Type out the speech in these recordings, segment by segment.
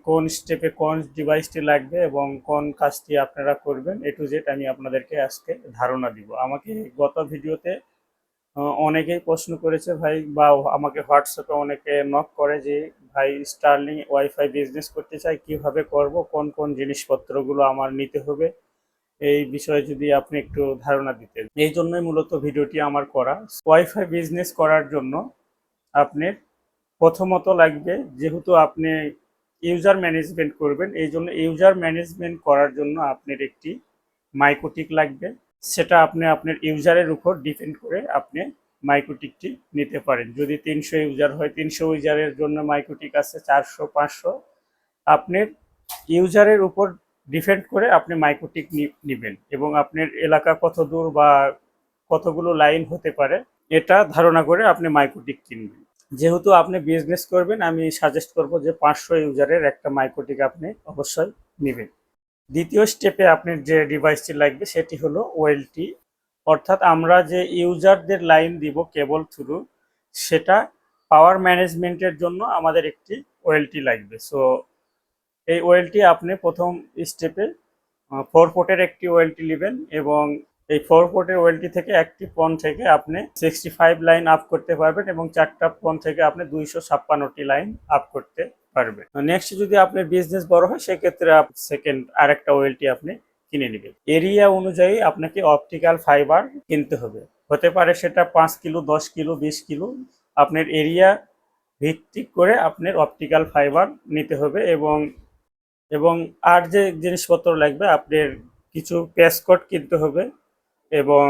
কোন স্টেপে কোন ডিভাইসটি লাগবে এবং কোন কাজটি আপনারা করবেন, এ টু জেড আমি আপনাদেরকে আজকে ধারণা দিব। আমাকে গত ভিডিওতে অনেকেই প্রশ্ন করেছে ভাই, বা আমাকে হোয়াটসঅ্যাপে অনেকে নক করে যে ভাই স্টারলিং ওয়াইফাই বিজনেস করতে চাই, কিভাবে করব, কোন কোন জিনিসপত্রগুলো আমার নিতে হবে, এই বিষয়ে যদি আপনি একটু ধারণা দিতেন। এই জন্যই মূলত ভিডিওটি আমার করা। ওয়াইফাই বিজনেস করার জন্য আপনি প্রথমত লাগবে, যেহেতু আপনি ইউজার ম্যানেজমেন্ট করবেন, এই জন্য ইউজার ম্যানেজমেন্ট করার জন্য আপনার একটি মাইকোটিক লাগবে। সেটা আপনি আপনার ইউজারের উপর ডিপেন্ড করে আপনি মাইকোটিকটি নিতে পারেন। যদি 300 ইউজার হয়, 300 ইউজারের জন্য মাইকোটিক আছে 400 500। আপনার ইউজারের উপর ডিপেন্ড করে আপনি মাইকোটিক নেবেন, এবং আপনার এলাকা কত দূর বা কতগুলো লাইন হতে পারে এটা ধারণা করে আপনি মাইকোটিক কিনবেন। যেহেতু আপনি বিজনেস করবেন, আমি সাজেস্ট করব যে 500 ইউজারের একটা মাইকোটিক আপনি অবশ্যই নেবেন। দ্বিতীয় স্টেপে আপনার যে ডিভাইসটি লাগবে সেটি হলো ওএলটি, অর্থাৎ আমরা যে ইউজারদের লাইন দিব কেবল থ্রু, সেটা পাওয়ার ম্যানেজমেন্টের জন্য আমাদের একটি ওএলটি লাগবে। সো এই ওএলটি আপনি প্রথম স্টেপে 4 পোর্টের একটি ওএলটি নেবেন, এবং এই 4 পোর্টের ওএলটি থেকে একটি ফোন থেকে আপনি 65 লাইন আপ করতে পারবেন, এবং 4টা ফোন থেকে আপনি 256টি লাইন আপ করতে পারবেন। নেক্সট যদি আপনার বিজনেস বড় হয়, সেক্ষেত্রে সেকেন্ড আরেকটা ওএলটি আপনি কিনে নেবেন। এরিয়া অনুযায়ী আপনাকে অপটিক্যাল ফাইবার কিনতে হবে, হতে পারে সেটা 5 কিলো, 10 কিলো, 20 কিলো। আপনার এরিয়া ভিত্তিক করে আপনার অপটিক্যাল ফাইবার নিতে হবে। এবং আর যে জিনিসপত্র লাগবে, আপনার কিছু প্যাসকোড কিনতে হবে, এবং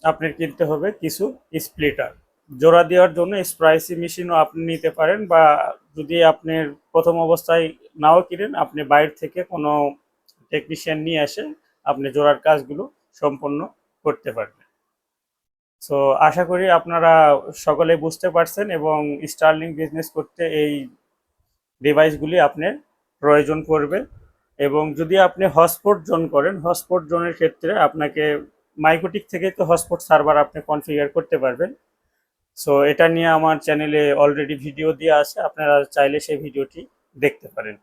আপনার কিনতে হবে কিছু স্প্লিটার। জোড়া দেওয়ার জন্য স্প্রাইসি মেশিনও আপনি নিতে পারেন, বা যদি আপনার প্রথম অবস্থায় নাও কিনেন, আপনি বাইরে থেকে কোনো টেকনিশিয়ান নিয়ে এসে আপনি জোড়ার কাজগুলো সম্পন্ন করতে পারবেন। সো আশা করি আপনারা সকলে বুঝতে পারছেন, এবং স্টারলিং বিজনেস করতে এই ডিভাইসগুলি আপনার প্রয়োজন পড়বে। এবং যদি আপনি হটস্পট জোন করেন, হটস্পট জোনের ক্ষেত্রে আপনাকে মাইকোটিক থেকে তো হটস্পট সার্ভার আপনি কনফিগার করতে পারবেন। সো এটা নিয়ে আমার চ্যানেলে অলরেডি ভিডিও দেওয়া আছে, আপনারা চাইলে সেই ভিডিওটি দেখতে পারেন।